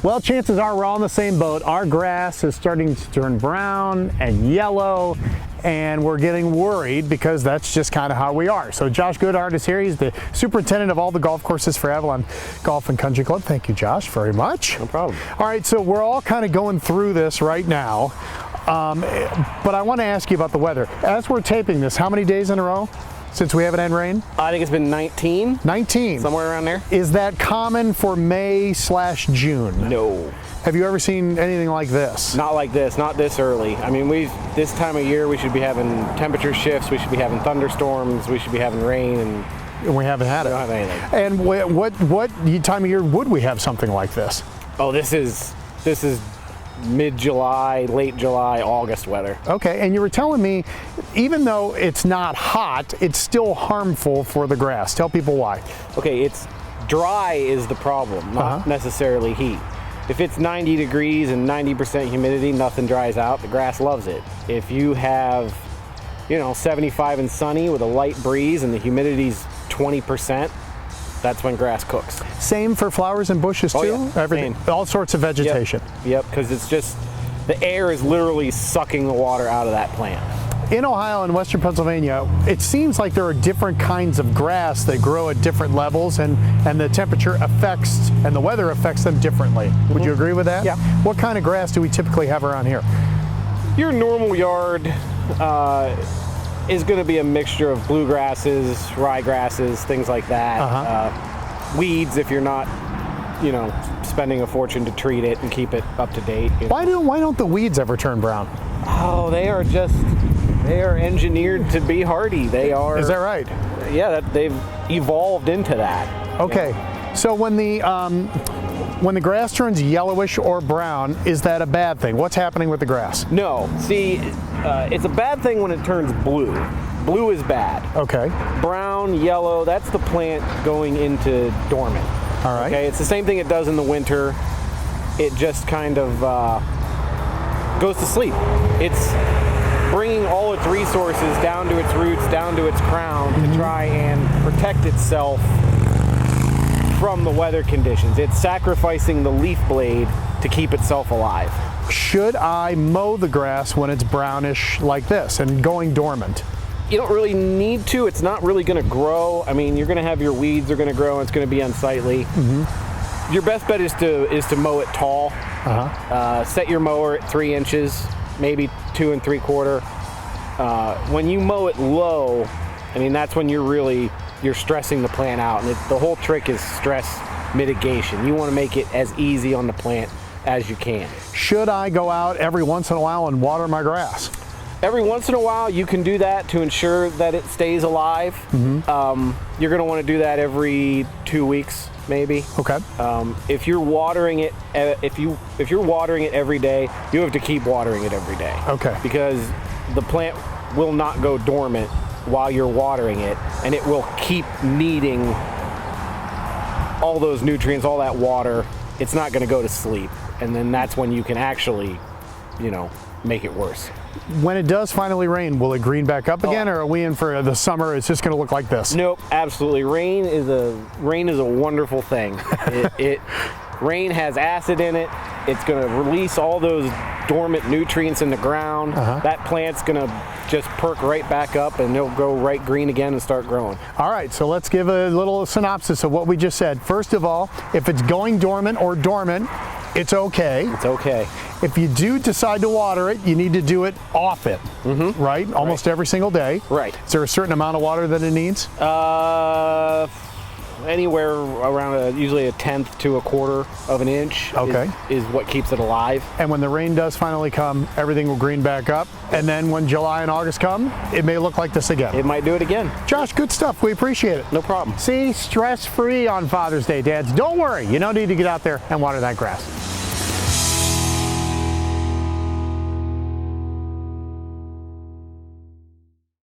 Well, chances are we're all in the same boat. Our grass is starting to turn brown and yellow, and we're getting worried because that's just kind of how we are. So Josh Goodhart is here. He's the superintendent of all the golf courses for Avalon Golf and Country Club. Thank you, Josh, very much. No problem. All right, so we're all kind of going through this right now, but I want to ask you about the weather. As we're taping this, how many days in a row since we haven't had rain? I think it's been 19. 19. Somewhere around there. Is that common for May/June? No. Have you ever seen anything like this? Not like this, not this early. I mean, this time of year we should be having temperature shifts, we should be having thunderstorms, we should be having rain, and we haven't had it. We don't have anything. And what time of year would we have something like this? Oh, this is mid-July, late July, August weather. Okay, and you were telling me, even though it's not hot, it's still harmful for the grass. Tell people why. Okay, it's dry is the problem, not necessarily heat. If it's 90 degrees and 90% humidity, nothing dries out. The grass loves it. If you have, 75 and sunny with a light breeze and the humidity's 20%, that's when grass cooks. Same for flowers and bushes too? Oh, yeah. Everything, all sorts of vegetation. Yep, because it's just, the air is literally sucking the water out of that plant. In Ohio and Western Pennsylvania, it seems like there are different kinds of grass that grow at different levels, and the temperature affects and the weather affects them differently. Would you agree with that? Yeah. What kind of grass do we typically have around here? Your normal yard is going to be a mixture of bluegrasses, ryegrasses, things like that. Weeds if you're not, spending a fortune to treat it and keep it up to date. Why don't the weeds ever turn brown? Oh, they are engineered to be hardy. They are. Is that right? Yeah, they've evolved into that. Okay, so when the grass turns yellowish or brown, is that a bad thing? What's happening with the grass? No, see, it's a bad thing when it turns blue. Blue is bad. Okay. Brown, yellow, that's the plant going into dormant. All right. Okay, it's the same thing it does in the winter. It just kind of goes to sleep. It's bringing all its resources down to its roots, down to its crown to try and protect itself from the weather conditions. It's sacrificing the leaf blade to keep itself alive. Should I mow the grass when it's brownish like this and going dormant? You don't really need to. It's not really going to grow. I mean, you're going to have your weeds are going to grow, and it's going to be unsightly. Your best bet is to mow it tall. Set your mower at 3 inches, maybe 2 3/4. When you mow it low, I mean, that's when you're stressing the plant out, and the whole trick is stress mitigation. You want to make it as easy on the plant as you can. Should I go out every once in a while and water my grass? Every once in a while you can do that to ensure that it stays alive. You're going to want to do that every 2 weeks maybe. Okay. If you're watering it if you're watering it every day, you have to keep watering it every day. Okay. Because the plant will not go dormant while you're watering it, and it will keep needing all those nutrients, all that water. It's not going to go to sleep, and then that's when you can actually, make it worse. When it does finally rain, will it green back up again, or are we in for the summer? It's just going to look like this. Nope, absolutely. Rain is a wonderful thing. Rain has acid in it. It's going to release all those dormant nutrients in the ground. That plant's going to just perk right back up, and they'll go right green again and start growing. All right, so let's give a little synopsis of what we just said. First of all, if it's going dormant or dormant, it's okay. It's okay. If you do decide to water it, you need to do it often, right? Almost every single day. Right. Is there a certain amount of water that it needs? Anywhere around usually 1/10 to 1/4 of an inch is what keeps it alive. And when the rain does finally come, everything will green back up. And then when July and August come, it may look like this again. It might do it again. Josh, good stuff. We appreciate it. No problem. See, stress-free on Father's Day, dads. Don't worry. You don't need to get out there and water that grass.